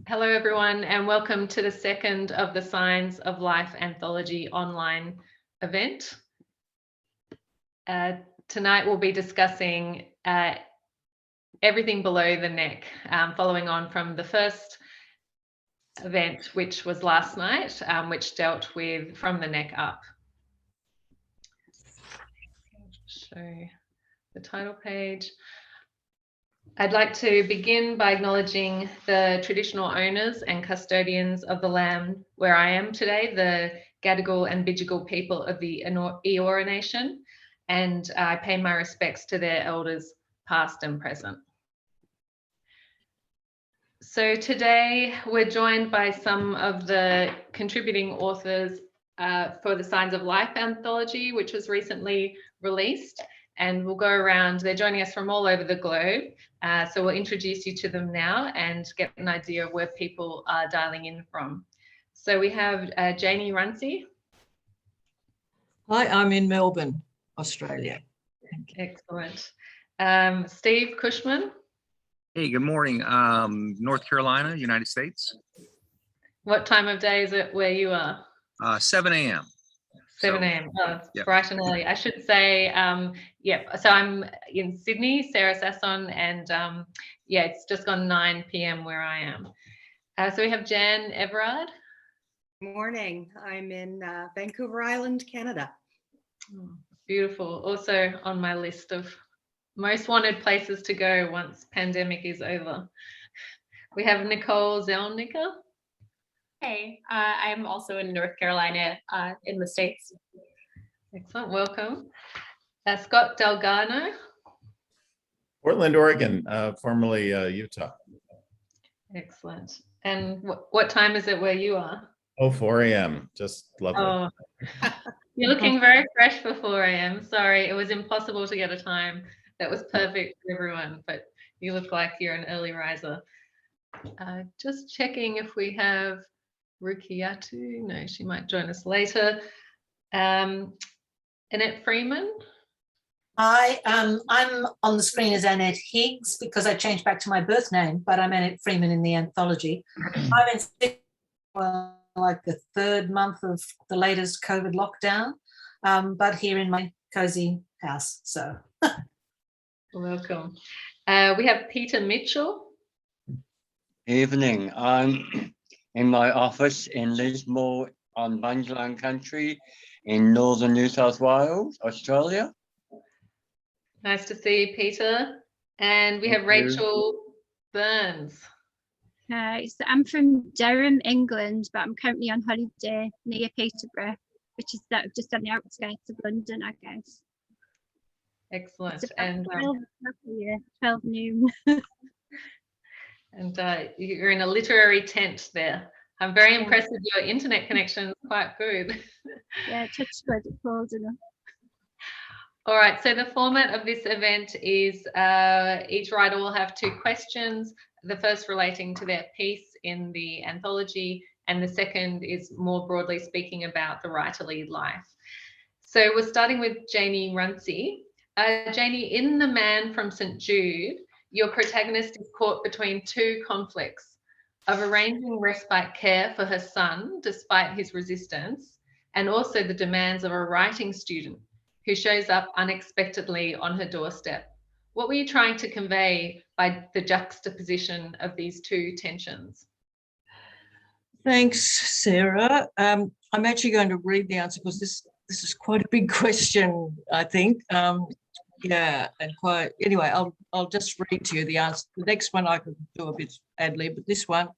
Hello, everyone, and welcome to the second of the Signs of Life anthology online event. Tonight we'll be discussing everything below the neck, following on from the first event, which was last night, which dealt with from the neck up. Show the title page. I'd like to begin by acknowledging the traditional owners and custodians of the land where I am today, the Gadigal and Bidjigal people of the Eora Nation, and I pay my respects to their elders past and present. So today we're joined by some of the contributing authors for the Signs of Life anthology, which was recently released. And we'll go around, they're joining us from all over the globe. So we'll introduce you to them now and get an idea of where people are dialing in from. So we have Janey Runci. Hi, I'm in Melbourne, Australia. Excellent. Steve Cushman. Hey, good morning. North Carolina, United States. What time of day is it where you are? 7 a.m. 7 a.m. Oh, it's yeah. Bright and early. I should say, so I'm in Sydney, Sarah Sasson, and it's just gone 9 p.m. where I am. So we have Jann Everard. Morning. I'm in Vancouver Island, Canada. Oh, beautiful. Also on my list of most wanted places to go once pandemic is over. We have Nicole Zelnicker. Hey, I'm also in North Carolina, in the States. Excellent, welcome. Scott Dalgarno. Portland, Oregon, formerly Utah. Excellent. And what time is it where you are? 4 a.m. Just lovely. Oh, you're looking very fresh for 4 a.m. Sorry, it was impossible to get a time that was perfect for everyone, but you look like you're an early riser. Just checking if we have Rukiatu. No, she might join us later. Annette Freeman. Hi, I'm on the screen as Annette Higgs because I changed back to my birth name, but I'm Annette Freeman in the anthology. I'm in like the third month of the latest COVID lockdown, but here in my cozy house. So, Welcome. We have Peter Mitchell. Evening. I'm in my office in Lismore on Bundjalung country in northern New South Wales, Australia. Nice to see you, Peter. And we have Rachel Burns. Hi, so I'm from Durham, England, but I'm currently on holiday near Peterborough, which is sort of just on the outskirts of London, I guess. Excellent. It's And 12 noon. And you're in a literary tent there. I'm very impressed with your internet connection. It's quite good. Yeah, touch good, it's cold enough. All right, so the format of this event is each writer will have 2 questions, the first relating to their piece in the anthology, and the second is more broadly speaking about the writerly life. So we're starting with Janey Runci. Janey, in The Man from St. Jude, your protagonist is caught between 2 conflicts of arranging respite care for her son despite his resistance, and also the demands of a writing student who shows up unexpectedly on her doorstep. What were you trying to convey by the juxtaposition of these 2 tensions? Thanks, Sarah. I'm actually going to read the answer because this is quite a big question, I think. Anyway, I'll just read to you the answer. The next one I could do a bit ad-lib, but this one.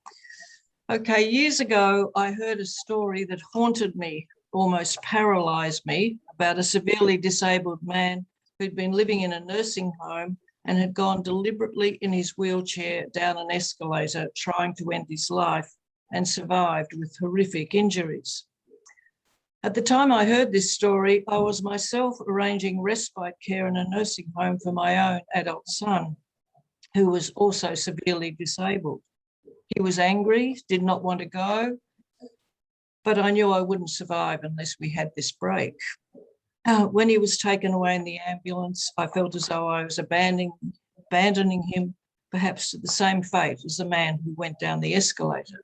Okay, years ago, I heard a story that haunted me, almost paralyzed me, about a severely disabled man who'd been living in a nursing home and had gone deliberately in his wheelchair down an escalator trying to end his life and survived with horrific injuries. At the time I heard this story, I was myself arranging respite care in a nursing home for my own adult son, who was also severely disabled. He was angry, did not want to go, but I knew I wouldn't survive unless we had this break. When he was taken away in the ambulance, I felt as though I was abandoning him perhaps to the same fate as the man who went down the escalator.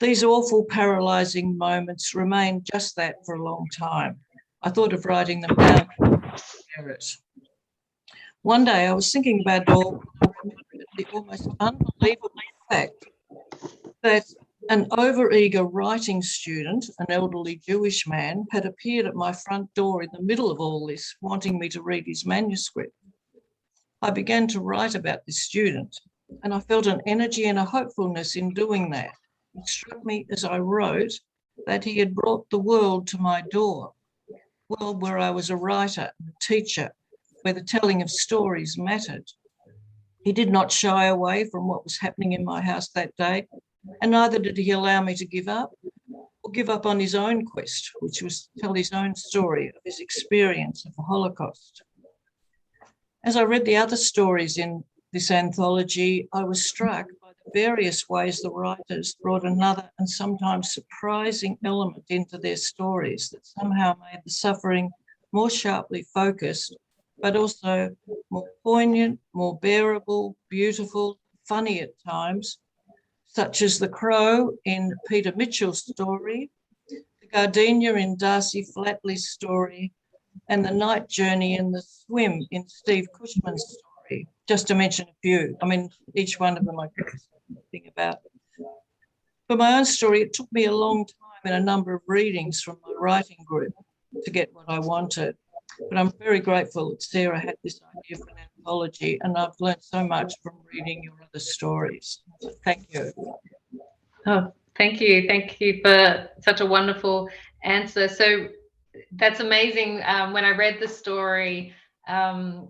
These awful, paralysing moments remained just that for a long time. I thought of writing them down. One day I was thinking about the almost unbelievable fact that an overeager writing student, an elderly Jewish man, had appeared at my front door in the middle of all this, wanting me to read his manuscript. I began to write about this student, and I felt an energy and a hopefulness in doing that. It struck me as I wrote that he had brought the world to my door, a world where I was a writer and a teacher, where the telling of stories mattered. He did not shy away from what was happening in my house that day, and neither did he allow me to give up or give up on his own quest, which was to tell his own story of his experience of the Holocaust. As I read the other stories in this anthology, I was struck by the various ways the writers brought another and sometimes surprising element into their stories that somehow made the suffering more sharply focused, but also more poignant, more bearable, beautiful, funny at times, such as the crow in Peter Mitchell's story, the gardenia in Darcy Flatley's story, and the night journey and the swim in Steve Cushman's story, just to mention a few. I mean, each one of them I could think about. For my own story, it took me a long time and a number of readings from my writing group to get what I wanted. But I'm very grateful that Sarah had this idea for an anthology, and I've learned so much from reading your other stories. So thank you. Oh, thank you. Thank you for such a wonderful answer. So that's amazing. When I read the story, yeah,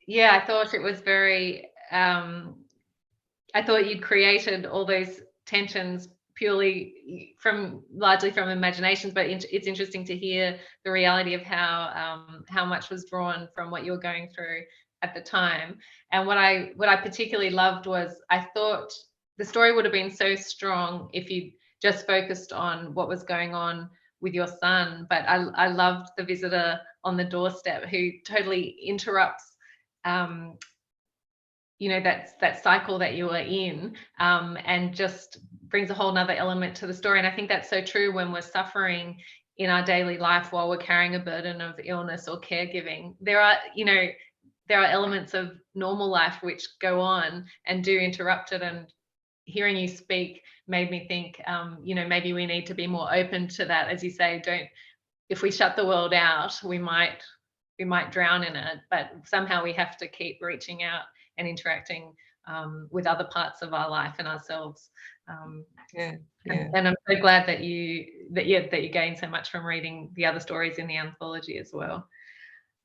I thought it was very, I thought you'd created all those tensions purely largely from imaginations, but it's interesting to hear the reality of how much was drawn from what you were going through at the time. And what I particularly loved was, I thought the story would have been so strong if you just focused on what was going on with your son, but I loved the visitor on the doorstep who totally interrupts you know, that cycle that you are in, and just brings a whole nother element to the story. And I think that's so true when we're suffering in our daily life while we're carrying a burden of illness or caregiving. There are elements of normal life which go on and do interrupt it. And hearing you speak made me think, you know, maybe we need to be more open to that. As you say, if we shut the world out, we might drown in it, but somehow we have to keep reaching out and interacting with other parts of our life and ourselves. And I'm so glad that you gained so much from reading the other stories in the anthology as well.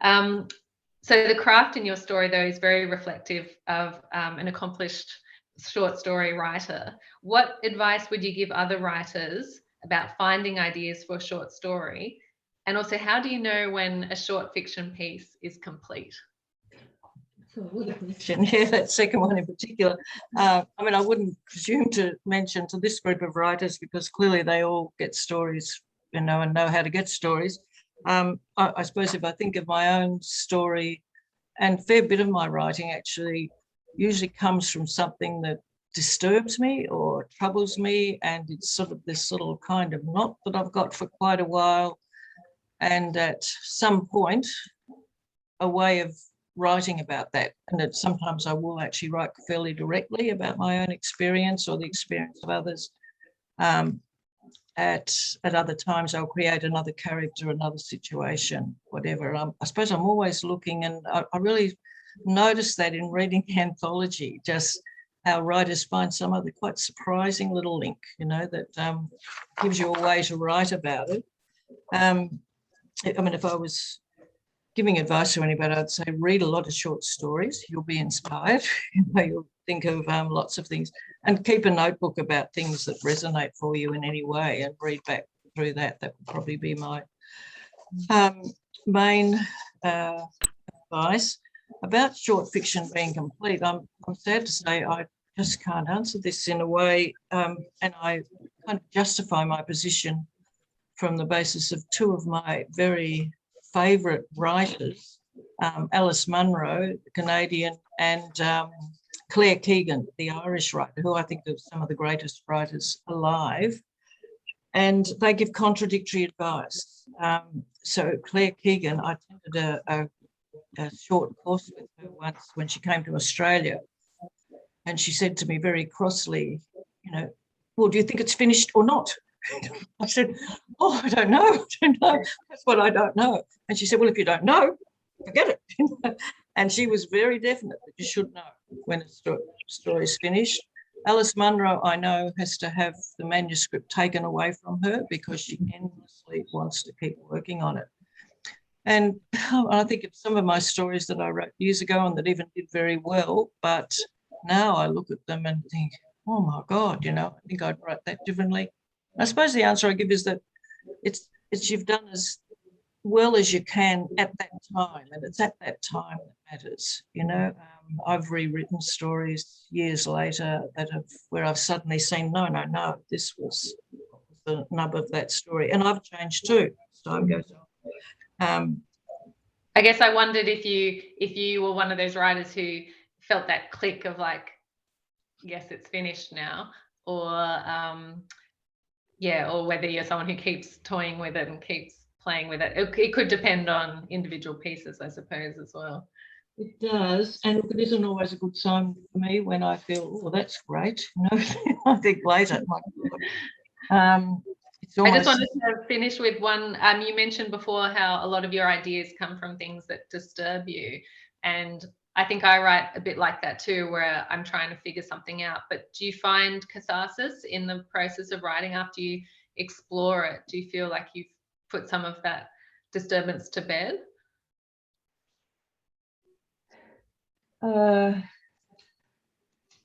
So the craft in your story, though, is very reflective of an accomplished short story writer. What advice would you give other writers about finding ideas for a short story? And also, how do you know when a short fiction piece is complete? Yeah, that second one in particular. I mean, I wouldn't presume to mention to this group of writers because clearly they all get stories, you know, and know how to get stories. I suppose if I think of my own story, and a fair bit of my writing actually usually comes from something that disturbs me or troubles me, and it's sort of this sort of kind of knot that I've got for quite a while. And at some point, a way of writing about that, and that sometimes I will actually write fairly directly about my own experience or the experience of others. At other times, I'll create another character, another situation, whatever. I suppose I'm always looking, and I really noticed that in reading the anthology, just how writers find some other quite surprising little link, you know, that gives you a way to write about it. I mean, if I was giving advice to anybody, I'd say read a lot of short stories. You'll be inspired. You know, you'll think of lots of things, and keep a notebook about things that resonate for you in any way, and read back through that. That would probably be my main advice. About short fiction being complete, I'm sad to say I just can't answer this in a way, and I kind of justify my position from the basis of two of my very favourite writers, Alice Munro, the Canadian, and Claire Keegan, the Irish writer, who I think is some of the greatest writers alive, and they give contradictory advice. So Claire Keegan, I attended a short course with her once when she came to Australia, and she said to me very crossly, you know, well, do you think it's finished or not? I said, oh, I don't know. That's what I don't know. And she said, well, if you don't know, forget it. And she was very definite that you should know when a story is finished. Alice Munro, I know, has to have the manuscript taken away from her because she endlessly wants to keep working on it. And I think of some of my stories that I wrote years ago and that even did very well, but now I look at them and think, oh my God, you know, I think I'd write that differently. I suppose the answer I give is that it's you've done as well as you can at that time, and it's at that time that matters. You know, I've rewritten stories years later where I've suddenly seen, no, this was the nub of that story, and I've changed too as time goes on. I guess I wondered if you were one of those writers who felt that click of like, yes, it's finished now, or or whether you're someone who keeps toying with it and keeps playing with it. It could depend on individual pieces, I suppose, as well. It does, and it isn't always a good sign for me when I feel, oh, that's great. You know, I think later. I just wanted to finish with one. You mentioned before how a lot of your ideas come from things that disturb you, and I think I write a bit like that too, where I'm trying to figure something out. But do you find catharsis in the process of writing after you explore it? Do you feel like you've put some of that disturbance to bed?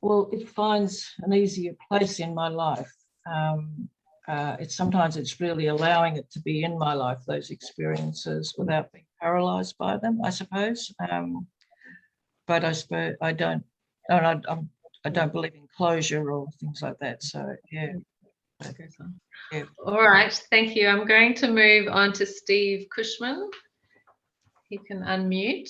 Well, it finds an easier place in my life. Sometimes it's really allowing it to be in my life, those experiences, without being paralysed by them, I suppose. But I suppose I don't believe in closure or things like that. So yeah. Yeah. All right, thank you. I'm going to move on to Steve Cushman. He can unmute.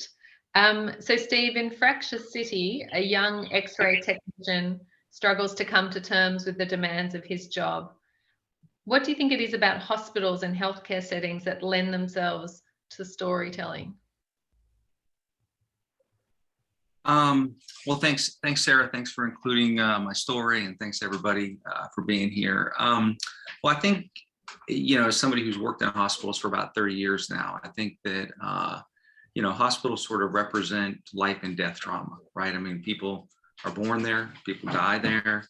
So Steve, in Fractious City, a young X-ray technician struggles to come to terms with the demands of his job. What do you think it is about hospitals and healthcare settings that lend themselves to storytelling? Well, thanks, Sarah. Thanks for including my story, and thanks everybody for being here. Well, I think, you know, as somebody who's worked in hospitals for about 30 years now, I think that, you know, hospitals sort of represent life and death trauma, right? I mean, people are born there, people die there.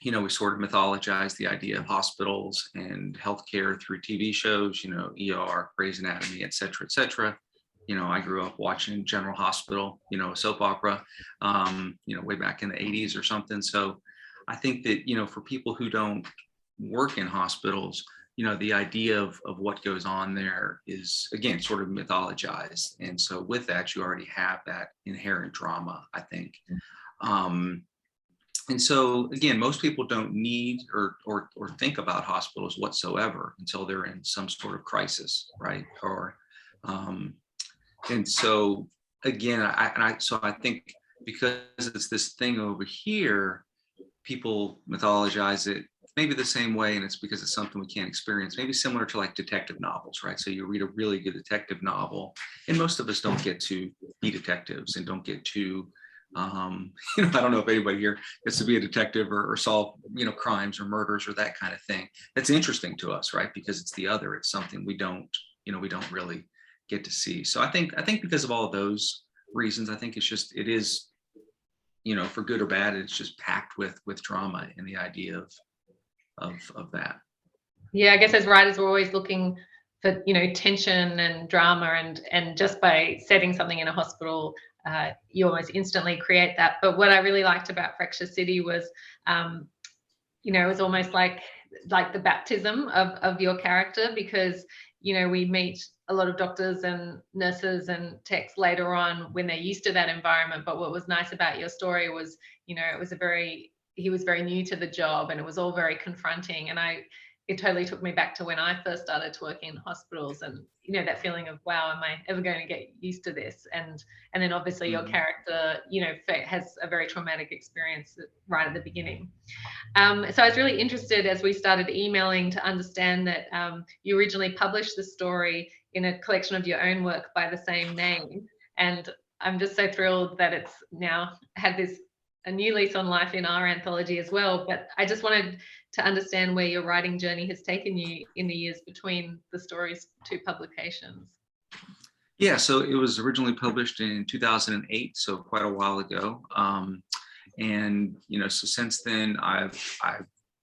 You know, we sort of mythologize the idea of hospitals and healthcare through TV shows, you know, ER, Grey's Anatomy, et cetera, et cetera. You know, I grew up watching General Hospital, you know, a soap opera, you know, way back in the 80s or something. So I think that, you know, for people who don't work in hospitals, you know, the idea of what goes on there is, again, sort of mythologized. And so with that, you already have that inherent drama, I think. And so, again, most people don't need or think about hospitals whatsoever until they're in some sort of crisis, right? And so, again, I think because it's this thing over here, people mythologize it maybe the same way, and it's because it's something we can't experience, maybe similar to like detective novels, right? So you read a really good detective novel, and most of us don't get to be detectives and don't get to, you know, I don't know if anybody here gets to be a detective or solve, you know, crimes or murders or that kind of thing. That's interesting to us, right? Because it's the other, it's something we don't really get to see. So I think because of all of those reasons, I think it is, you know, for good or bad, it's just packed with drama and the idea of that. Yeah, I guess as writers, we're always looking for, you know, tension and drama, and just by setting something in a hospital, you almost instantly create that. But what I really liked about Fractious City was, you know, it was almost like the baptism of your character, because, you know, we meet a lot of doctors and nurses and techs later on when they're used to that environment. But what was nice about your story was, you know, he was very new to the job, and it was all very confronting. And it totally took me back to when I first started to work in hospitals, and you know, that feeling of, wow, am I ever going to get used to this? And then obviously your character, you know, has a very traumatic experience right at the beginning. So I was really interested as we started emailing to understand that you originally published the story in a collection of your own work by the same name, and I'm just so thrilled that it's now had a new lease on life in our anthology as well. But I just wanted to understand where your writing journey has taken you in the years between the stories' two publications. Yeah, so it was originally published in 2008, so quite a while ago. And you know, so since then I've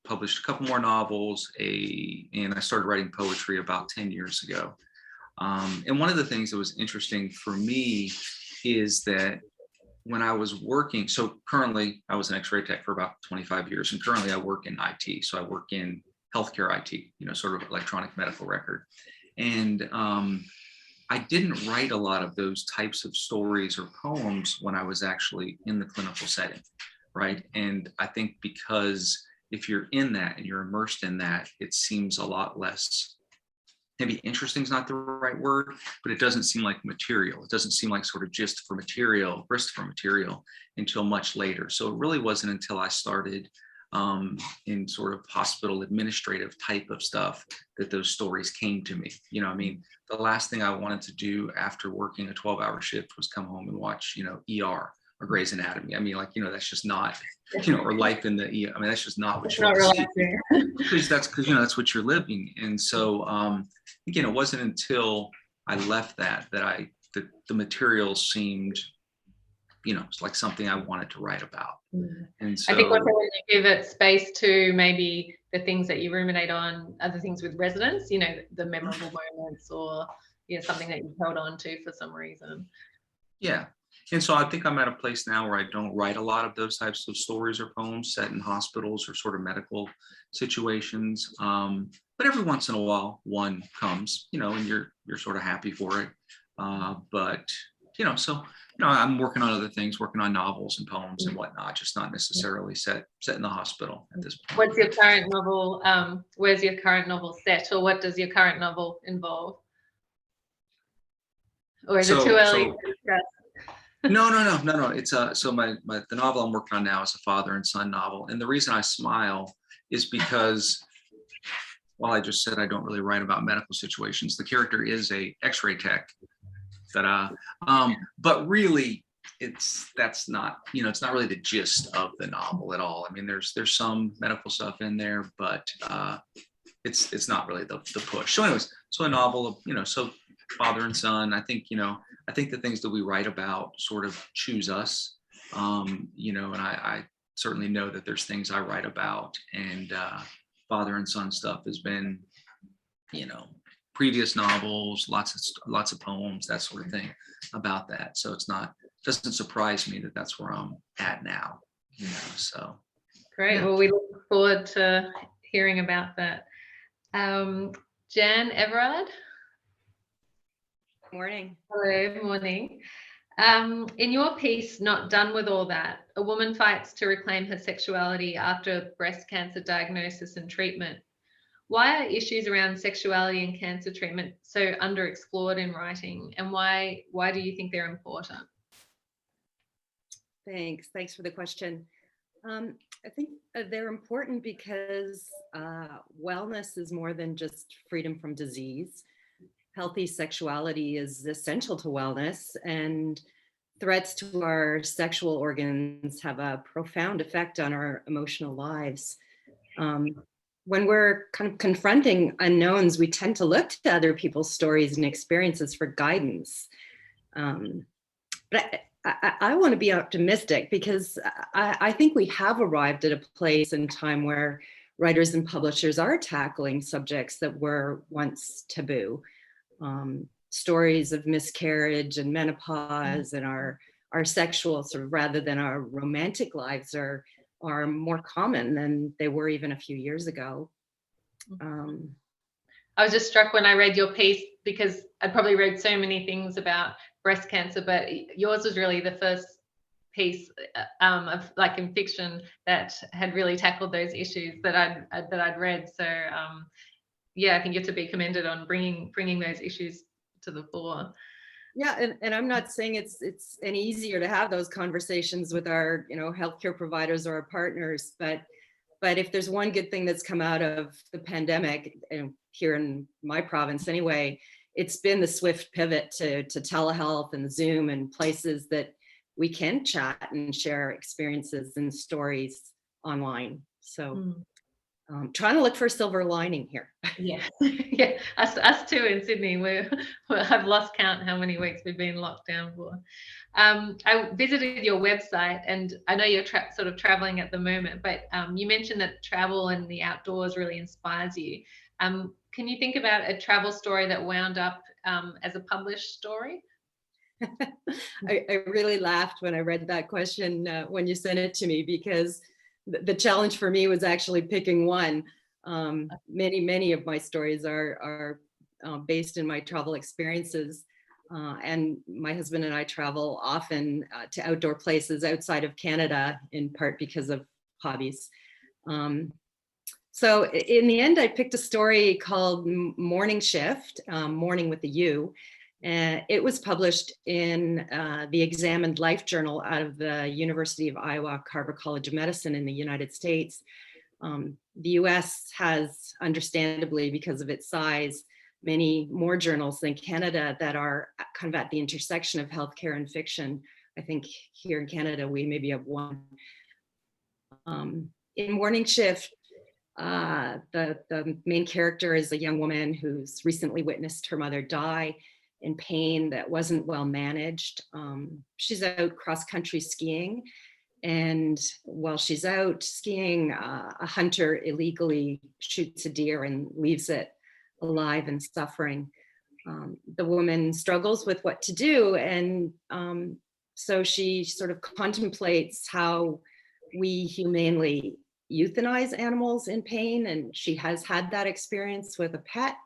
published a couple more novels, and I started writing poetry about 10 years ago. And one of the things that was interesting for me is that when I was working, so currently I was an X-ray tech for about 25 years, and currently I work in IT. So I work in healthcare IT, you know, sort of electronic medical record. And I didn't write a lot of those types of stories or poems when I was actually in the clinical setting, right? And I think because if you're in that and you're immersed in that, it seems a lot less, maybe interesting is not the right word, but it doesn't seem like material. It doesn't seem like sort of grist for material until much later. So it really wasn't until I started in sort of hospital administrative type of stuff that those stories came to me. You know, I mean, the last thing I wanted to do after working a 12-hour shift was come home and watch, you know, ER or Grey's Anatomy. I mean, like, you know, that's just not, you know, or Life in the ER. I mean, that's just not what you're because you know, that's what you're living. And so again, it wasn't until I left that the material seemed, you know, it's like something I wanted to write about. And so I think also when you give it space to maybe the things that you ruminate on, other things with residents, you know, the memorable moments, or, you know, something that you've held on to for some reason. Yeah. And so I think I'm at a place now where I don't write a lot of those types of stories or poems set in hospitals or sort of medical situations. But every once in a while, one comes, you know, and you're sort of happy for it. But, you know, so, you know, I'm working on other things, working on novels and poems and whatnot, just not necessarily set in the hospital at this point. What's your current novel? Where's your current novel set, or what does your current novel involve? Or is it too early to discuss? No. It's so the novel I'm working on now is a father and son novel. And the reason I smile is because, while I just said I don't really write about medical situations, the character is a X-ray tech. But really that's not, you know, it's not really the gist of the novel at all. I mean, there's some medical stuff in there, but it's not really the push. So anyways, so a novel of, you know, so father and son, I think the things that we write about sort of choose us, you know, and I certainly know that there's things I write about, and father and son stuff has been, you know, previous novels, lots of poems, that sort of thing about that. So doesn't surprise me that that's where I'm at now, you know, so. Great, yeah. Well, we look forward to hearing about that. Jann Everard. Morning. Hello, morning. In your piece, Not Done With All That, a woman fights to reclaim her sexuality after breast cancer diagnosis and treatment. Why are issues around sexuality and cancer treatment so underexplored in writing, and why do you think they're important? Thanks for the question. I think they're important because wellness is more than just freedom from disease. Healthy sexuality is essential to wellness, and threats to our sexual organs have a profound effect on our emotional lives. When we're kind of confronting unknowns, we tend to look to other people's stories and experiences for guidance. But I want to be optimistic, because I think we have arrived at a place and time where writers and publishers are tackling subjects that were once taboo. Stories of miscarriage and menopause and our sexual sort of, rather than our romantic lives, are more common than they were even a few years ago. I was just struck when I read your piece, because I probably read so many things about breast cancer, but yours was really the first piece of like in fiction that had really tackled those issues that I'd read. So yeah, I think you have to be commended on bringing those issues to the fore. Yeah, and I'm not saying it's any easier to have those conversations with our, healthcare providers or our partners, but if there's one good thing that's come out of the pandemic, here in my province anyway, it's been the swift pivot to telehealth and Zoom and places that we can chat and share experiences and stories online. So trying to look for a silver lining here. Yeah, yeah. Us too in Sydney. I've lost count how many weeks we've been locked down for. I visited your website, and I know you're sort of traveling at the moment, but you mentioned that travel and the outdoors really inspires you. Can you think about a travel story that wound up as a published story? I really laughed when I read that question when you sent it to me, because the challenge for me was actually picking one. Many of my stories are based in my travel experiences. And my husband and I travel often to outdoor places outside of Canada, in part because of hobbies. So in the end, I picked a story called Morning Shift, Morning with a U. It was published in the Examined Life Journal out of the University of Iowa Carver College of Medicine in the United States. The US has, understandably, because of its size, many more journals than Canada that are kind of at the intersection of healthcare and fiction. I think here in Canada, we maybe have one. In Morning Shift, the main character is a young woman who's recently witnessed her mother die in pain that wasn't well managed. She's out cross-country skiing, and while she's out skiing, a hunter illegally shoots a deer and leaves it alive and suffering. The woman struggles with what to do, and so she sort of contemplates how we humanely euthanize animals in pain, and she has had that experience with a pet.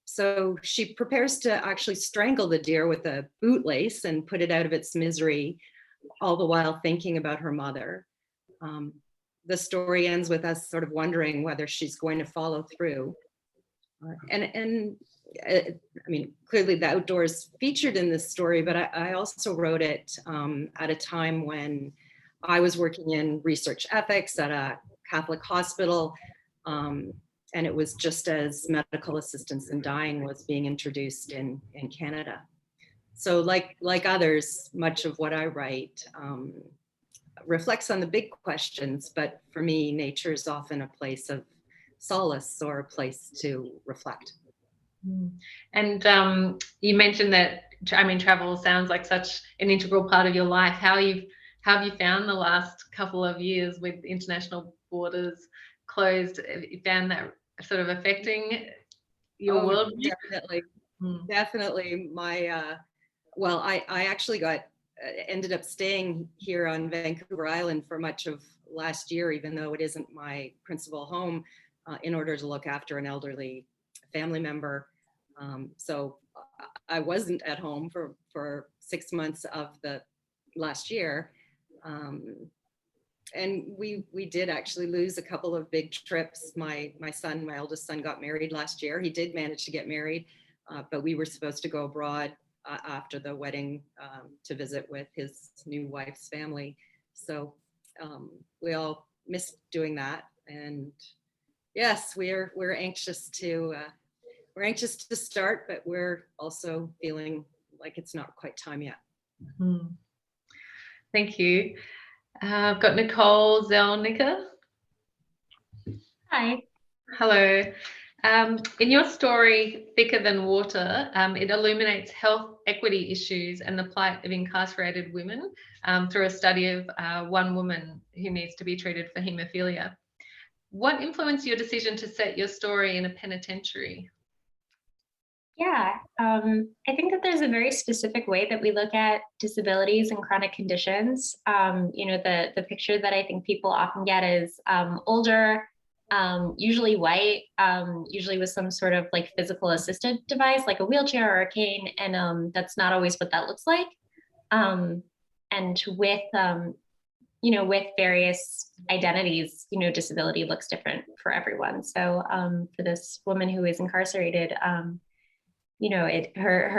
So she prepares to actually strangle the deer with a bootlace and put it out of its misery, all the while thinking about her mother. The story ends with us sort of wondering whether she's going to follow through. I mean, clearly the outdoors featured in this story, but I also wrote it at a time when I was working in research ethics at a Catholic hospital. And it was just as medical assistance in dying was being introduced in Canada. So like others, much of what I write reflects on the big questions, but for me, nature is often a place of solace or a place to reflect. And you mentioned that, I mean, travel sounds like such an integral part of your life. How have you found the last couple of years with international borders closed? Have you found that sort of affecting your world? Definitely. My well, I actually ended up staying here on Vancouver Island for much of last year, even though it isn't my principal home, in order to look after an elderly family member. So I wasn't at home for 6 months of the last year. And we did actually lose a couple of big trips. My eldest son got married last year. He did manage to get married, but we were supposed to go abroad after the wedding to visit with his new wife's family. So we all missed doing that. And yes, we're anxious to start, but we're also feeling like it's not quite time yet. Thank you. I've got Nicole Zelnicker. Hi. Hello. In your story, Thicker Than Water, it illuminates health equity issues and the plight of incarcerated women through a study of one woman who needs to be treated for haemophilia. What influenced your decision to set your story in a penitentiary? Yeah, I think that there's a very specific way that we look at disabilities and chronic conditions. The picture that I think people often get is older, usually white, usually with some sort of like physical assisted device, like a wheelchair or a cane, and that's not always what that looks like. with with various identities, disability looks different for everyone. So for this woman who is incarcerated, her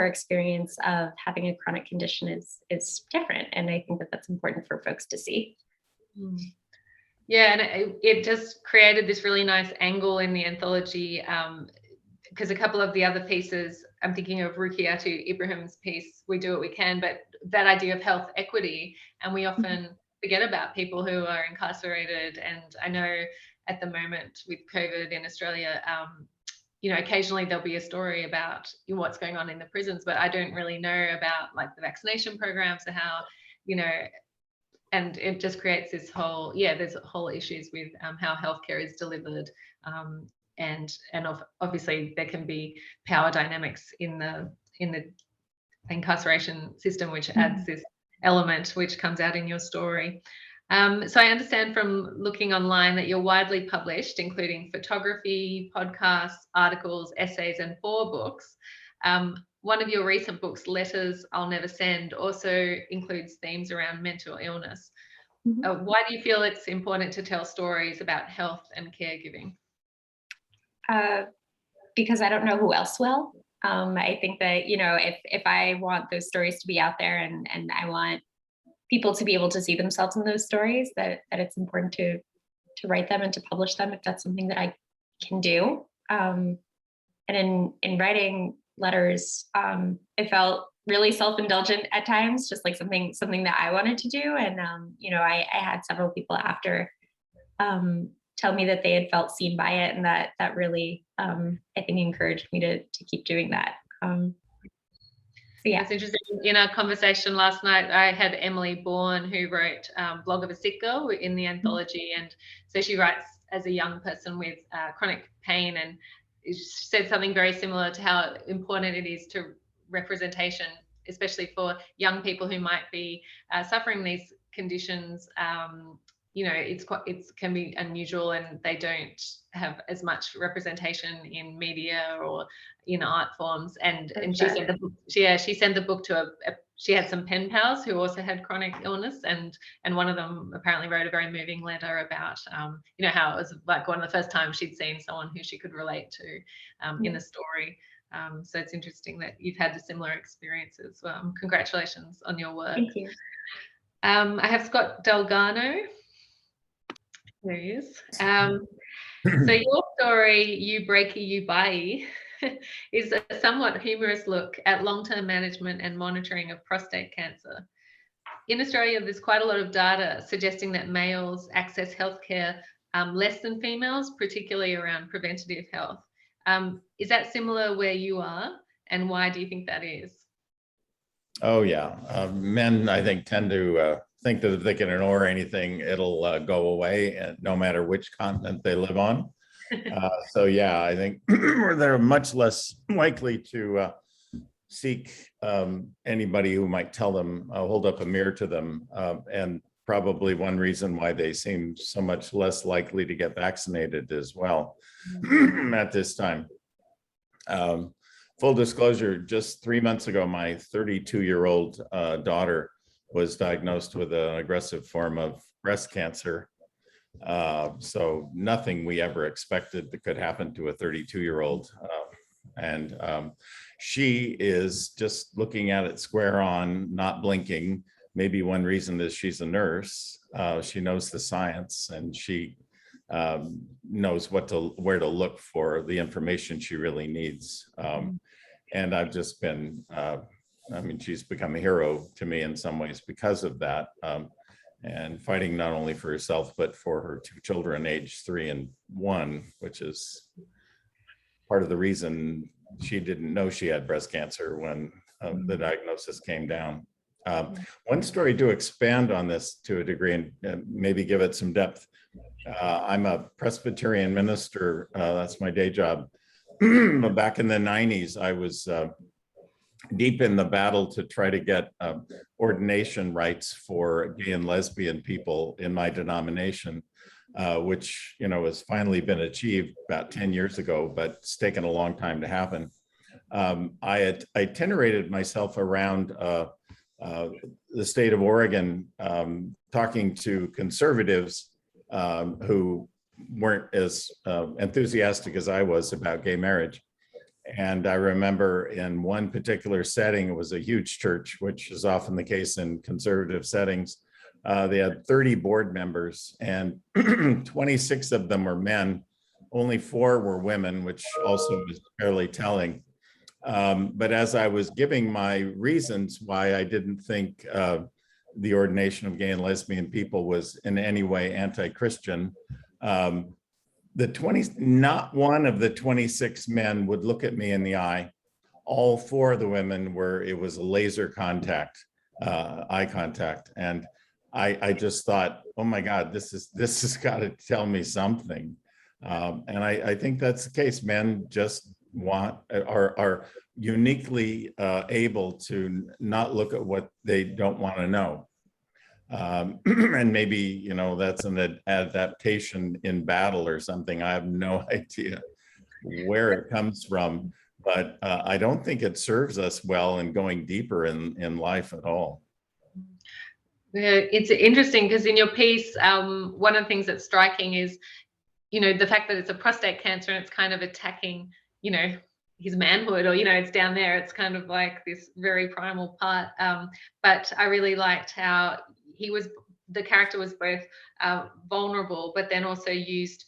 experience of having a chronic condition is different, and I think that that's important for folks to see. Yeah, and it just created this really nice angle in the anthology, because a couple of the other pieces, I'm thinking of Rukiatu Ibrahim's piece, We Do What We Can, but that idea of health equity, and we often forget about people who are incarcerated. And I know at the moment with COVID in Australia, occasionally there'll be a story about what's going on in the prisons, but I don't really know about like the vaccination programs or how, and it just creates this whole, there's whole issues with how healthcare is delivered. And obviously there can be power dynamics in the incarceration system, which adds this element which comes out in your story. So I understand from looking online that you're widely published, including photography, podcasts, articles, essays, and 4 books. One of your recent books, Letters I'll Never Send, also includes themes around mental illness. Why do you feel it's important to tell stories about health and caregiving? Because I don't know who else will. I think that, if I want those stories to be out there and I want people to be able to see themselves in those stories, that it's important to write them and to publish them if that's something that I can do. And in writing letters, it felt really self-indulgent at times, just like something that I wanted to do. And I had several people after tell me that they had felt seen by it, and that really I think encouraged me to keep doing that. It's interesting. In our conversation last night, I had Emily Bourne, who wrote Blog of a Sick Girl in the anthology, and so she writes as a young person with chronic pain, and she said something very similar to how important it is to representation, especially for young people who might be suffering these conditions. It can be unusual, and they don't have as much representation in media or in art forms. And she sent the book. She sent the book to she had some pen pals who also had chronic illness, and one of them apparently wrote a very moving letter about how it was like one of the first times she'd seen someone who she could relate to in the story. So it's interesting that you've had a similar experience as well. Congratulations on your work. Thank you. I have Scott Dalgarno. There he is. So your story, You Breaky, You Buyy, is a somewhat humorous look at long-term management and monitoring of prostate cancer. In Australia, there's quite a lot of data suggesting that males access healthcare less than females, particularly around preventative health. Is that similar where you are, and why do you think that is? Oh yeah, men I think tend to think that if they can ignore anything, it'll go away, and no matter which continent they live on. So yeah, I think they're much less likely to seek anybody who might tell them, hold up a mirror to them, and probably one reason why they seem so much less likely to get vaccinated as well at this time. Full disclosure, just 3 months ago, my 32-year-old daughter was diagnosed with an aggressive form of breast cancer. So nothing we ever expected that could happen to a 32-year-old. And she is just looking at it square on, not blinking. Maybe one reason is she's a nurse. She knows the science, and she knows where to look for the information she really needs. And I've just been, she's become a hero to me in some ways because of that, and fighting not only for herself, but for her 2 children, aged 3 and 1, which is part of the reason she didn't know she had breast cancer when the diagnosis came down. One story to expand on this to a degree and maybe give it some depth. I'm a Presbyterian minister. That's my day job. Back in the 90s, I was deep in the battle to try to get ordination rights for gay and lesbian people in my denomination, which has finally been achieved about 10 years ago, but it's taken a long time to happen. I had itinerated myself around the state of Oregon, talking to conservatives who weren't as enthusiastic as I was about gay marriage. And I remember in one particular setting, it was a huge church, which is often the case in conservative settings. They had 30 board members and 26 of them were men. Only 4 were women, which also was fairly telling. But as I was giving my reasons why I didn't think the ordination of gay and lesbian people was in any way anti-Christian, not one of the 26 men would look at me in the eye. All 4 of the women it was a laser contact, eye contact. And I just thought, oh my God, this has got to tell me something. And I think that's the case. Men just are uniquely able to not look at what they don't want to know. And maybe, you know, that's an adaptation in battle or something. I have no idea where it comes from, but I don't think it serves us well in going deeper in life at all. It's interesting because in your piece, one of the things that's striking is, you know, the fact that it's a prostate cancer and it's kind of attacking, you know, his manhood, or, you know, it's down there. It's kind of like this very primal part. But I really liked how the character was both vulnerable, but then also used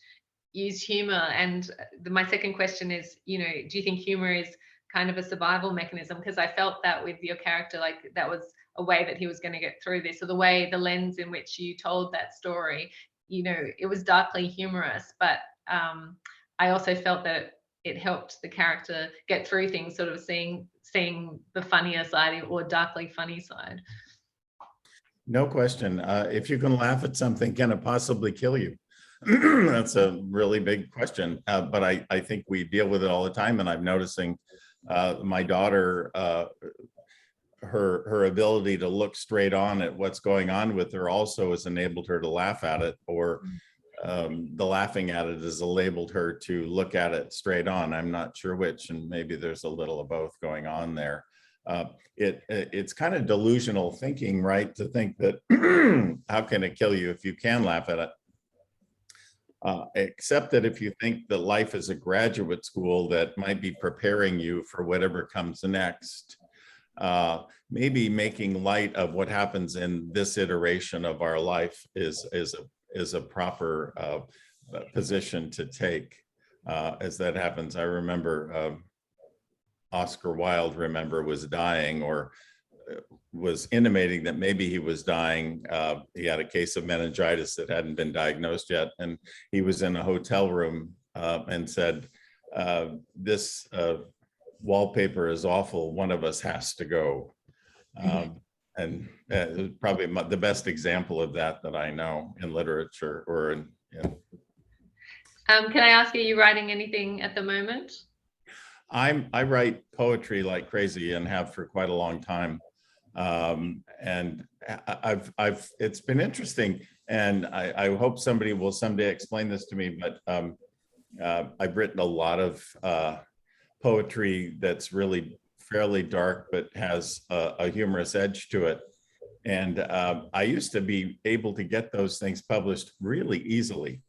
humor. And my second question is, you know, do you think humor is kind of a survival mechanism? Because I felt that with your character, like that was a way that he was going to get through this. So the lens in which you told that story, you know, it was darkly humorous, but I also felt that it helped the character get through things, sort of seeing the funnier side or darkly funny side. No question. If you can laugh at something, can it possibly kill you? That's a really big question. But I think we deal with it all the time. And I'm noticing my daughter, her ability to look straight on at what's going on with her also has enabled her to laugh at it, or the laughing at it has enabled her to look at it straight on. I'm not sure which, and maybe there's a little of both going on there. It's kind of delusional thinking, right? To think that how can it kill you if you can laugh at it? Except that if you think that life is a graduate school that might be preparing you for whatever comes next, maybe making light of what happens in this iteration of our life is a proper position to take as that happens. I remember Oscar Wilde, was dying, or was intimating that maybe he was dying. He had a case of meningitis that hadn't been diagnosed yet. And he was in a hotel room and said, this wallpaper is awful. One of us has to go. And probably the best example of that I know in literature or in. Can I ask, are you writing anything at the moment? I write poetry like crazy and have for quite a long time. And it's been interesting, and I hope somebody will someday explain this to me, but I've written a lot of poetry that's really fairly dark, but has a humorous edge to it. And I used to be able to get those things published really easily.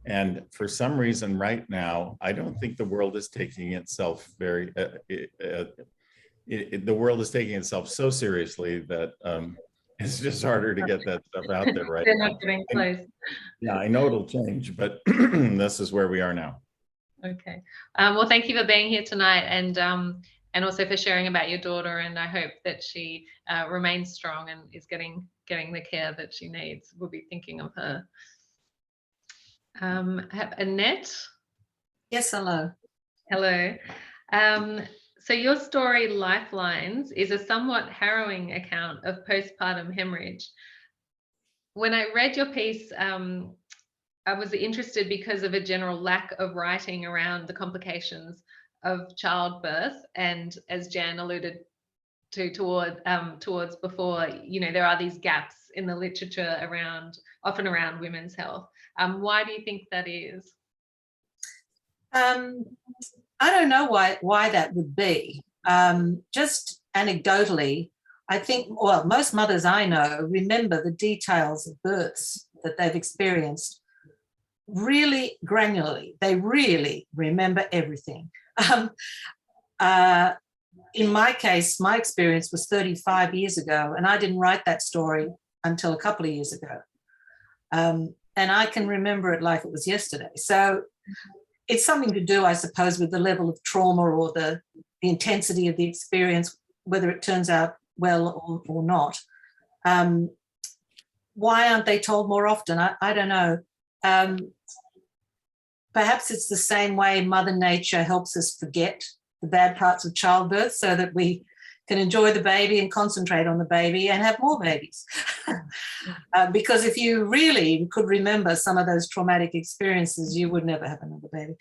And for some reason right now, I don't think the world is taking itself the world is taking itself so seriously that it's just harder to get that stuff out there right They're now. not getting close. Yeah, I know it'll change, but this is where we are now. Okay. Well, thank you for being here tonight, and also for sharing about your daughter. And I hope that she remains strong and is getting the care that she needs. We'll be thinking of her. Annette? Yes, hello. Hello. So your story, Lifelines, is a somewhat harrowing account of postpartum hemorrhage. When I read your piece, I was interested because of a general lack of writing around the complications of childbirth. And as Jann alluded to towards before, you know, there are these gaps in the literature often around women's health. Why do you think that is? I don't know why that would be. Just anecdotally, I think, well, most mothers I know remember the details of births that they've experienced really granularly. They really remember everything. In my case, my experience was 35 years ago, and I didn't write that story until a couple of years ago. And I can remember it like it was yesterday. So it's something to do, I suppose, with the level of trauma or the intensity of the experience, whether it turns out well or not. Why aren't they told more often? I don't know. Perhaps it's the same way Mother Nature helps us forget the bad parts of childbirth so that we can enjoy the baby and concentrate on the baby and have more babies. Because if you really could remember some of those traumatic experiences, you would never have another baby.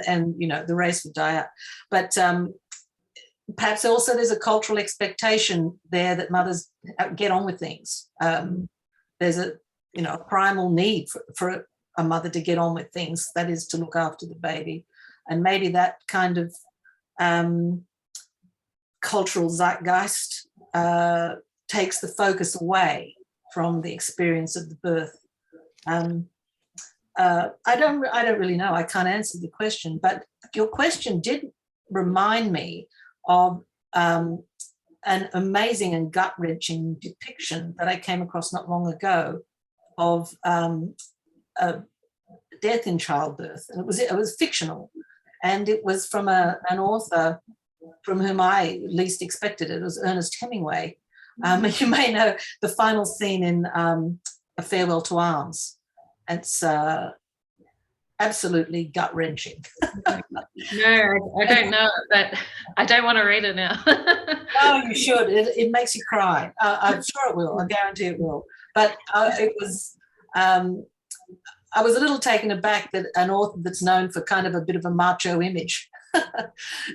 and you know, the race would die out. But perhaps also there's a cultural expectation there that mothers get on with things. There's a, you know, primal need for a mother to get on with things, that is to look after the baby. And maybe that kind of cultural zeitgeist takes the focus away from the experience of the birth. I don't really know. I can't answer the question, but your question did remind me of an amazing and gut-wrenching depiction that I came across not long ago of a death in childbirth. And it was fictional, and it was from an author from whom I least expected it. It was Ernest Hemingway. You may know the final scene in A Farewell to Arms. It's absolutely gut-wrenching. No, I don't know, but I don't want to read it now. Oh, you should. It makes you cry. I'm sure it will. I guarantee it will. But it was... I was a little taken aback that an author that's known for kind of a bit of a macho image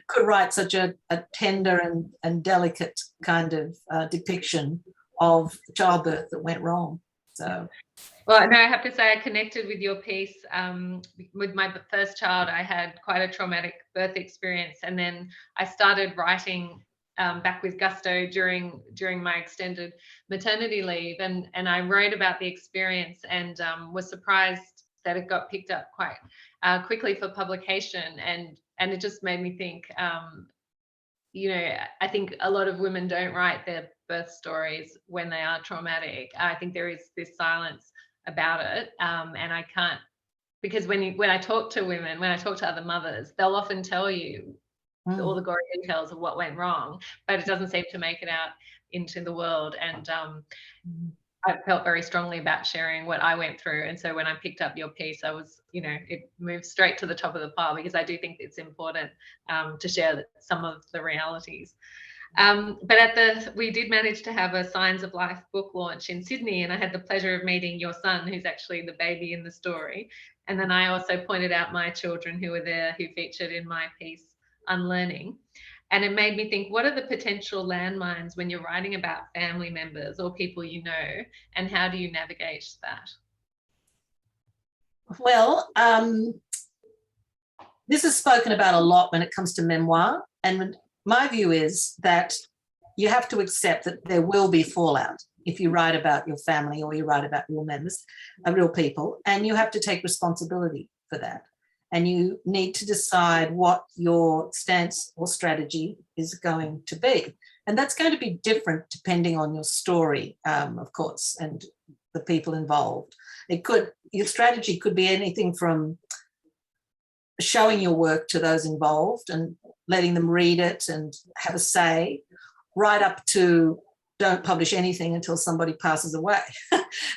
could write such a tender and delicate kind of depiction of childbirth that went wrong. So, well, no, I have to say I connected with your piece. With my first child, I had quite a traumatic birth experience, and then I started writing back with gusto during my extended maternity leave, and I wrote about the experience and was surprised that it got picked up quite quickly for publication, and it just made me think, you know, I think a lot of women don't write their birth stories when they are traumatic. I think there is this silence about it, and I can't, because when I talk to women, when I talk to other mothers, they'll often tell you all the gory details of what went wrong, but it doesn't seem to make it out into the world. And I felt very strongly about sharing what I went through. And so when I picked up your piece, I was, you know, it moved straight to the top of the pile, because I do think it's important to share some of the realities. But we did manage to have a Signs of Life book launch in Sydney, and I had the pleasure of meeting your son, who's actually the baby in the story. And then I also pointed out my children who were there, who featured in my piece, Unlearning. And it made me think, what are the potential landmines when you're writing about family members or people you know, and how do you navigate that? Well, this is spoken about a lot when it comes to memoir, and my view is that you have to accept that there will be fallout if you write about your family or you write about real members, real people, and you have to take responsibility for that. And you need to decide what your stance or strategy is going to be. And that's going to be different depending on your story, of course, and the people involved. Your strategy could be anything from showing your work to those involved and letting them read it and have a say, right up to don't publish anything until somebody passes away.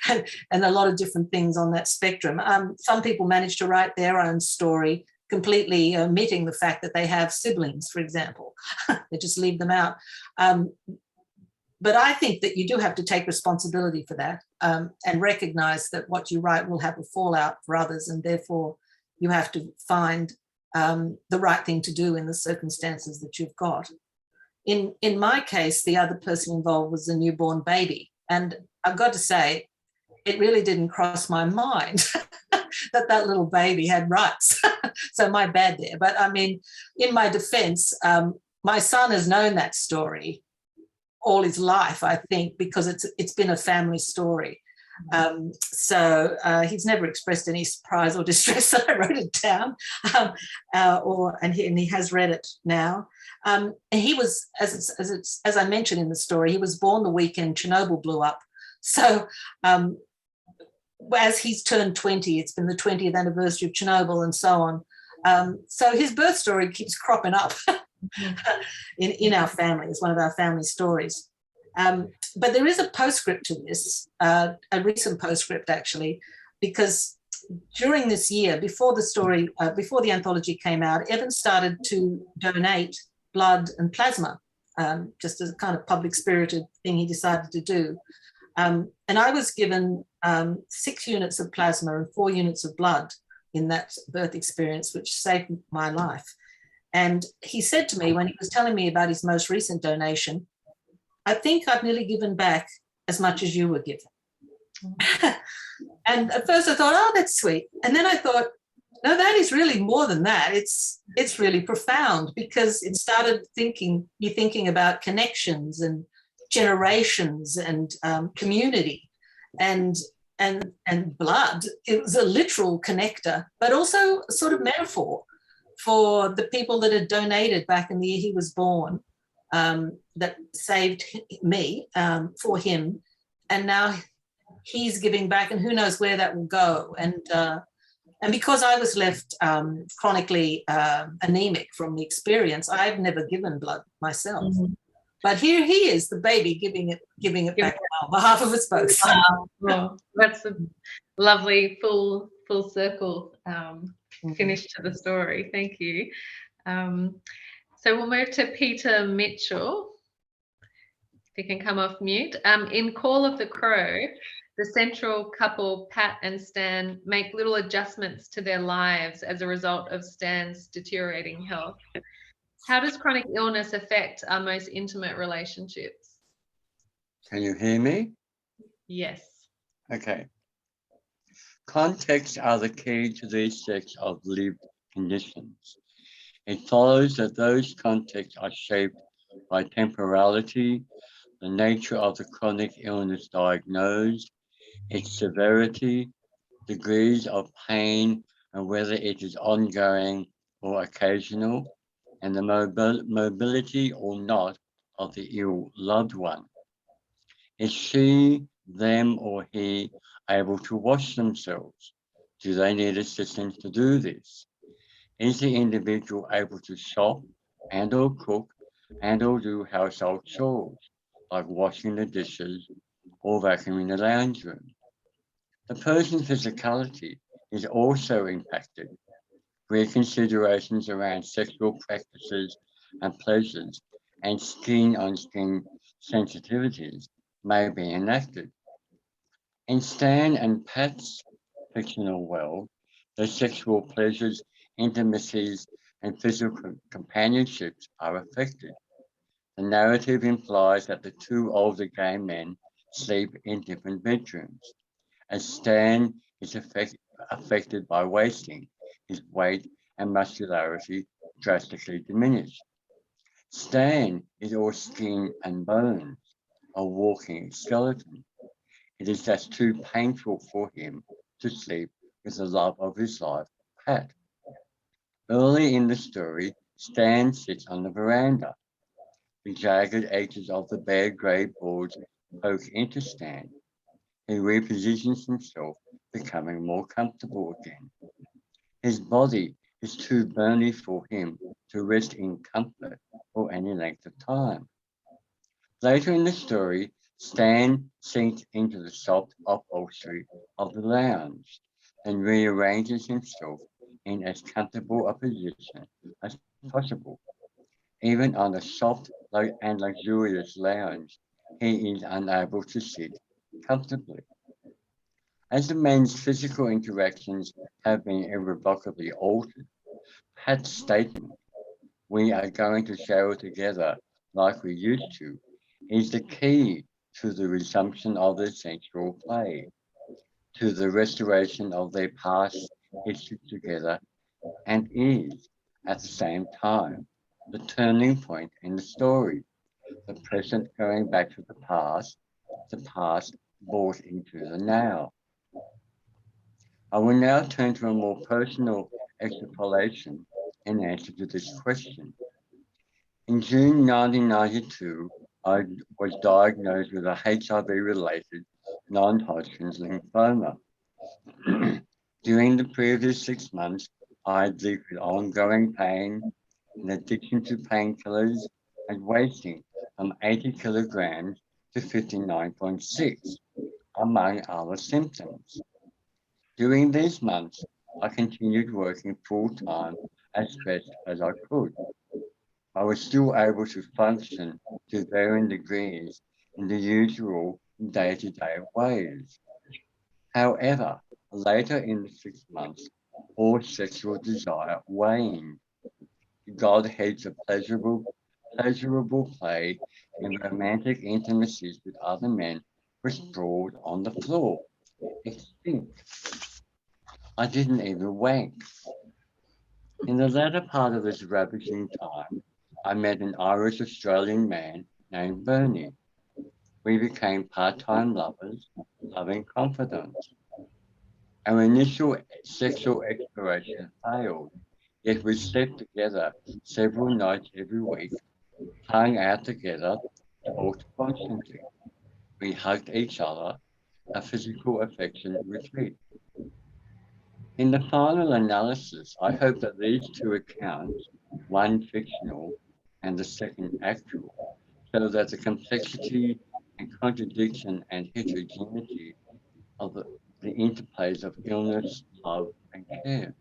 and a lot of different things on that spectrum. Some people manage to write their own story, completely omitting the fact that they have siblings, for example. They just leave them out. But I think that you do have to take responsibility for that, and recognize that what you write will have a fallout for others, and therefore you have to find the right thing to do in the circumstances that you've got. In my case, the other person involved was a newborn baby. And I've got to say, it really didn't cross my mind that little baby had rights. So my bad there. But I mean, in my defense, my son has known that story all his life, I think, because it's been a family story. So he's never expressed any surprise or distress that I wrote it down, and he has read it now. And he was, as I mentioned in the story, he was born the weekend Chernobyl blew up. So as he's turned 20, it's been the 20th anniversary of Chernobyl and so on. So his birth story keeps cropping up in our family. It's one of our family stories. But there is a postscript to this, a recent postscript actually, because during this year, before the anthology came out, Evan started to donate blood and plasma, just as a kind of public spirited thing he decided to do. And I was given 6 units of plasma and 4 units of blood in that birth experience, which saved my life. And he said to me when he was telling me about his most recent donation, I think I've nearly given back as much as you were given. And at first I thought, oh, that's sweet. And then I thought, no, that is really more than that. It's really profound, because it started me thinking about connections and generations and community and blood. It was a literal connector, but also a sort of metaphor for the people that had donated back in the year he was born, that saved me for him. And now he's giving back, and who knows where that will go. And because I was left chronically anemic from the experience, I've never given blood myself. Mm-hmm. But here he is, the baby, giving it back on behalf of us both. Well, that's a lovely full circle finish to the story. Thank you. So we'll move to Peter Mitchell. If you can come off mute. In Call of the Crow, the central couple, Pat and Stan, make little adjustments to their lives as a result of Stan's deteriorating health. How does chronic illness affect our most intimate relationships? Can you hear me? Yes. Okay. Contexts are the key to these sets of lived conditions. It follows that those contexts are shaped by temporality, the nature of the chronic illness diagnosed, its severity, degrees of pain, and whether it is ongoing or occasional, and the mobility or not of the ill loved one. Is she, them, or he able to wash themselves? Do they need assistance to do this? Is the individual able to shop and or cook and or do household chores, like washing the dishes or vacuuming the lounge room? The person's physicality is also impacted. Reconsiderations around sexual practices and pleasures and skin-on-skin sensitivities may be enacted. In Stan and Pat's fictional world, the sexual pleasures, intimacies, and physical companionships are affected. The narrative implies that the 2 older gay men sleep in different bedrooms, as Stan is affected by wasting, his weight and muscularity drastically diminished. Stan is all skin and bones, a walking skeleton. It is just too painful for him to sleep with the love of his life, Pat. Early in the story, Stan sits on the veranda. The jagged edges of the bare grey boards poke into Stan. He repositions himself, becoming more comfortable again. His body is too bony for him to rest in comfort for any length of time. Later in the story, Stan sinks into the soft upholstery of the lounge and rearranges himself in as comfortable a position as possible. Even on a soft and luxurious lounge, he is unable to sit comfortably. As the men's physical interactions have been irrevocably altered, Pat's statement, "We are going to shower together like we used to," is the key to the resumption of their sexual play, to the restoration of their past history together, and is, at the same time, the turning point in the story. the present going back to the past brought into the now. I will now turn to a more personal extrapolation in answer to this question. In June 1992, I was diagnosed with a HIV-related non-Hodgkin's lymphoma. During the previous 6 months, I had lived with ongoing pain, an addiction to painkillers, and wasting from 80 kilograms to 59.6, among other symptoms. During these months, I continued working full-time as best as I could. I was still able to function to varying degrees in the usual day-to-day ways. However, later in the 6 months, all sexual desire waned. God hates a pleasurable play and romantic intimacies with other men was sprawled on the floor. Extinct. I didn't even wank. In the latter part of this ravishing time, I met an Irish-Australian man named Bernie. We became part-time lovers, loving confidants. Our initial sexual exploration failed, yet we slept together several nights every week, hung out together, talked constantly. We hugged each other, a physical affection retreat. In the final analysis, I hope that these two accounts, one fictional and the second actual, show that the complexity and contradiction and heterogeneity of the interplays of illness, love, and care.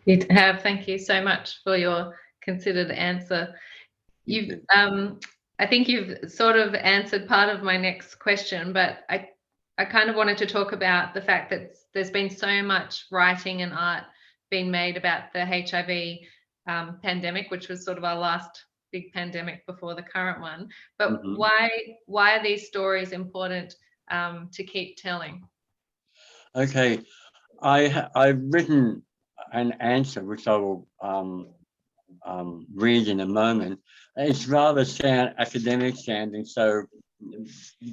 You have. Thank you so much for your considered answer. You've, I think you've sort of answered part of my next question, but I kind of wanted to talk about the fact that there's been so much writing and art being made about the HIV pandemic, which was sort of our last big pandemic before the current one. But why are these stories important to keep telling? Okay, I've written an answer which I will read in a moment. It's rather academic sounding, so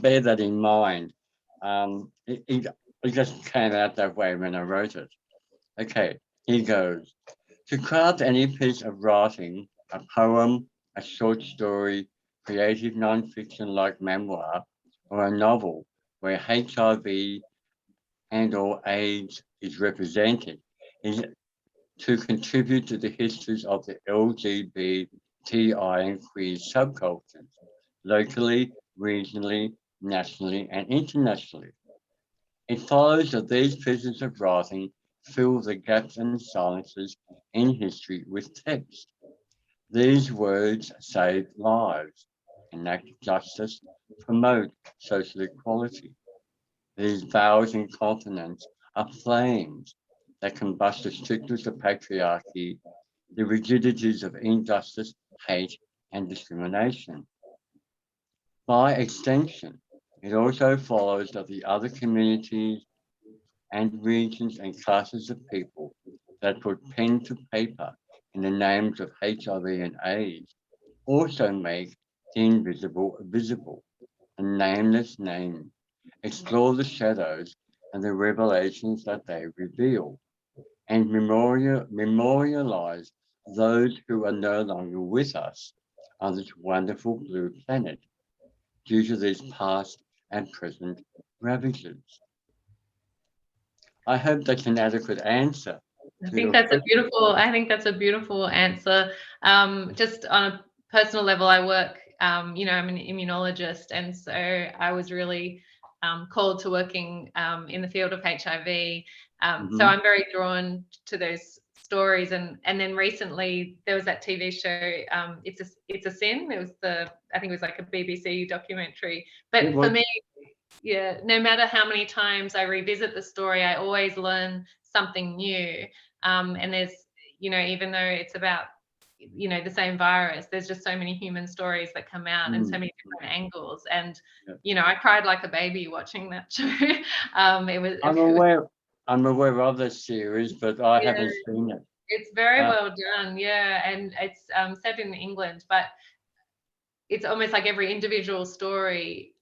bear that in mind. It just came out that way when I wrote it. Okay, here goes. To craft any piece of writing, a poem, a short story, creative nonfiction like memoir, or a novel where HIV and/or AIDS is represented, is to contribute to the histories of the LGBTI and queer subcultures, locally, regionally, nationally, and internationally. It follows that these pieces of writing fill the gaps and silences in history with text. These words save lives, enact justice, promote social equality. These vowels and consonants are flames that combust the strictures of patriarchy, the rigidities of injustice, hate, and discrimination. By extension, it also follows that the other communities and regions and classes of people that put pen to paper in the names of HIV and AIDS also make the invisible visible, the nameless named, explore the shadows and the revelations that they reveal, and memorialize those who are no longer with us on this wonderful blue planet due to these past and present ravages. I hope that's an adequate answer. I think that's a beautiful answer. Just on a personal level, I work, I'm an immunologist, and so I was really called to working in the field of HIV. So I'm very drawn to those stories, and then recently there was that TV show, It's a Sin. It was I think it was like a BBC documentary, but for me, yeah, no matter how many times I revisit the story, I always learn something new. And there's, even though it's about, the same virus, there's just so many human stories that come out and so many different angles. And, I cried like a baby watching that show. I'm aware of this series, but I haven't seen it. It's very well done, yeah, and it's set in England. But it's almost like every individual story,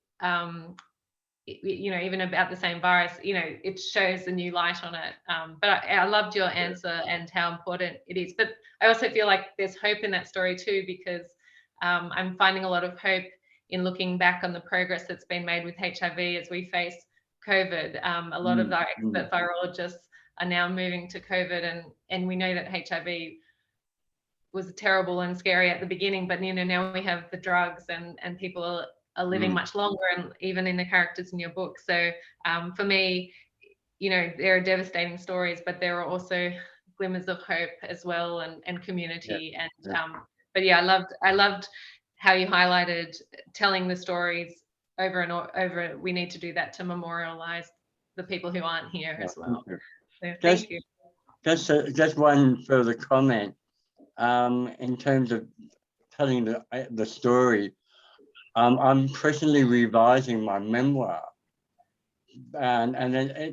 you know, even about the same virus, you know, it shows a new light on it. But I loved your answer and how important it is. But I also feel like there's hope in that story too, because I'm finding a lot of hope in looking back on the progress that's been made with HIV as we face COVID. A lot of our expert virologists are now moving to COVID, and we know that HIV was terrible and scary at the beginning, but you know, now we have the drugs and people are living much longer, and even in the characters in your book. So for me, you know, there are devastating stories, but there are also glimmers of hope as well, and community. But yeah, I loved how you highlighted telling the stories over and over. We need to do that to memorialize the people who aren't here as well. So thank you. Just one further comment. In terms of telling the story, I'm personally revising my memoir,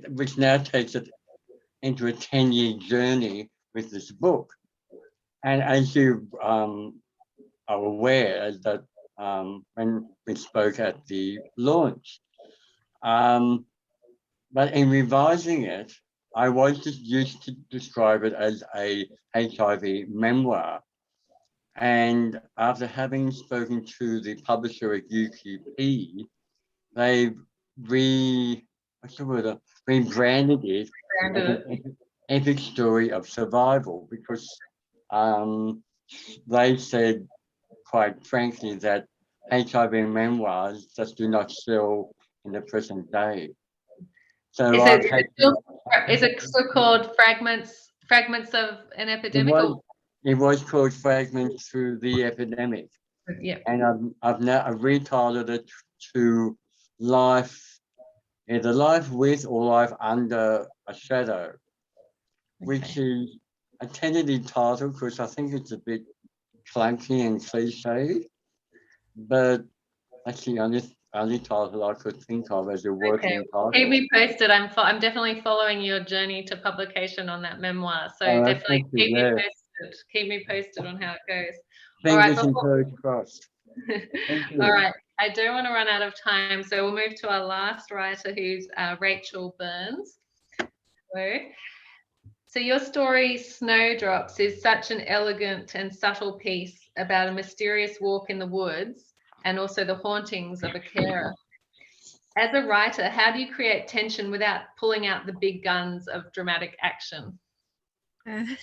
which now takes it into a 10-year journey with this book. And as you are aware, that when we spoke at the launch, but in revising it, I was just used to describe it as a HIV memoir. And after having spoken to the publisher at UQP, they've rebranded it as an epic story of survival, because they said, quite frankly, that HIV memoirs just do not sell in the present day. So is it still called Fragments of an Epidemic? It was called Fragments Through the Epidemic. Yeah. And I've now retitled it to Life, either Life With or Life Under a Shadow, which is a tentative title because I think it's a bit clunky and cliche, but that's the only title I could think of as a working title. Keep me posted. I'm definitely following your journey to publication on that memoir. So definitely keep me posted on how it goes. Fingers and toes crossed. All right. I don't want to run out of time, so we'll move to our last writer, who's Rachel Burns. So your story, Snowdrops, is such an elegant and subtle piece about a mysterious walk in the woods and also the hauntings of a carer. As a writer, how do you create tension without pulling out the big guns of dramatic action?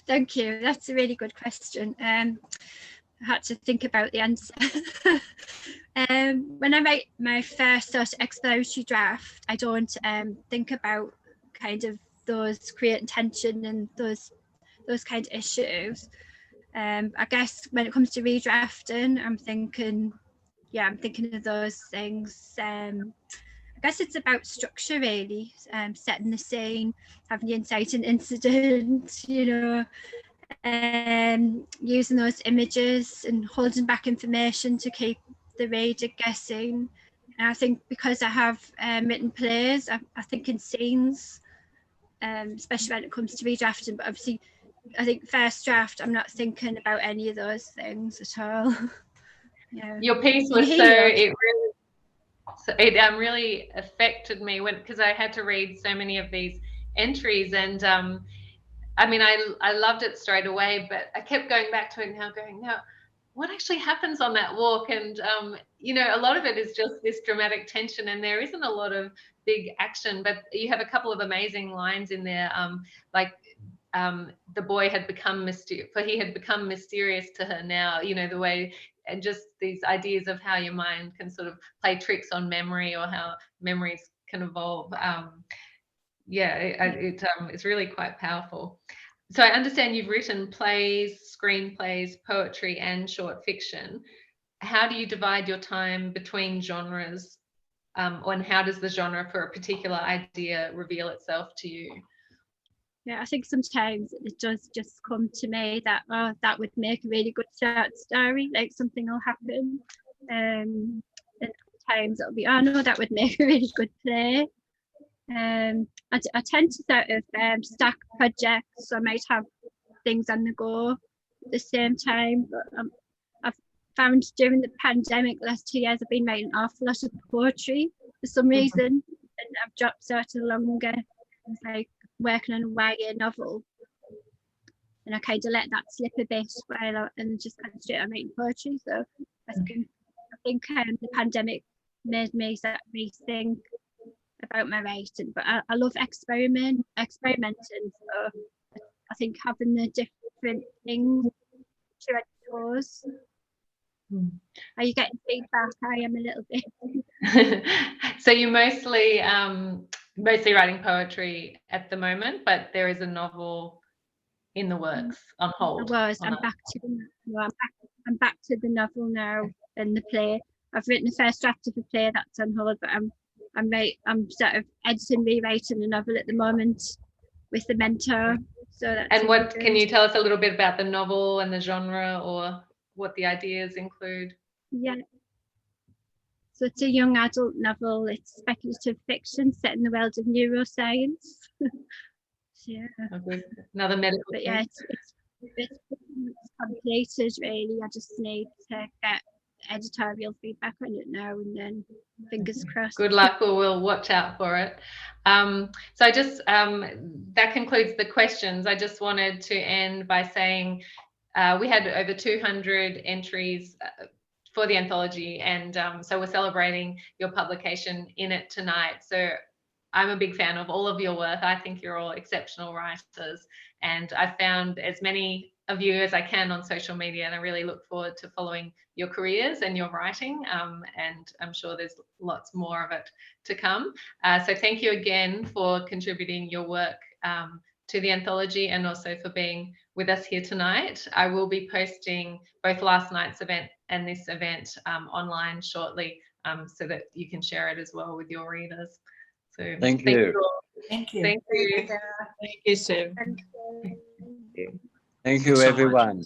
Thank you. That's a really good question. I had to think about the answer. When I write my first sort of exploratory draft, I don't think about kind of those creating tension and those kind of issues. I guess when it comes to redrafting, I'm thinking of those things. I guess it's about structure really, setting the scene, having the inciting incident, you know, using those images and holding back information to keep the reader guessing. And I think because I have written plays, I think in scenes, especially when it comes to redrafting, but obviously I think first draft, I'm not thinking about any of those things at all. Yeah. Your piece was it really affected me because I had to read so many of these entries, and I mean, I loved it straight away, but I kept going back to it now, what actually happens on that walk? And you know, a lot of it is just this dramatic tension, and there isn't a lot of big action, but you have a couple of amazing lines in there, like the boy had become mysterious to her now, you know, the way, and just these ideas of how your mind can sort of play tricks on memory, or how memories can evolve. It's really quite powerful. So I understand you've written plays, screenplays, poetry, and short fiction. How do you divide your time between genres, and how does the genre for a particular idea reveal itself to you? Yeah, I think sometimes it does just come to me that, oh, that would make a really good short story, like something will happen. And times it'll be, oh no, that would make a really good play. I tend to sort of stack projects, so I might have things on the go at the same time, but found during the pandemic last 2 years, I've been writing an awful lot of poetry for some reason, and I've dropped sort of longer. It's like working on a YA novel, and I kind of let that slip a bit and just concentrate on writing poetry. So I think the pandemic made me rethink about my writing, but I love experimenting. So I think having the different things to explores. Are you getting feedback? I am a little bit. So you're mostly writing poetry at the moment, but there is a novel in the works on hold. I'm back to the novel now and the play. I've written the first draft of the play that's on hold, but I'm sort of editing, rewriting the novel at the moment with the mentor. So that's. And what can you tell us a little bit about the novel and the genre, or what the ideas include? Yeah. So it's a young adult novel. It's speculative fiction set in the world of neuroscience. Yeah. Another medical. But yeah, it's completed really. I just need to get editorial feedback on it now, and then fingers crossed. Good luck. We'll watch out for it. So I just that concludes the questions. I just wanted to end by saying we had over 200 entries for the anthology, and so we're celebrating your publication in it tonight. So I'm a big fan of all of your work. I think you're all exceptional writers, and I found as many of you as I can on social media, and I really look forward to following your careers and your writing, and I'm sure there's lots more of it to come. So thank you again for contributing your work to the anthology, and also for being with us here tonight. I will be posting both last night's event and this event online shortly, so that you can share it as well with your readers. So thank you. Thank you. Thank you. Thank you, Sarah. Thank you, everyone.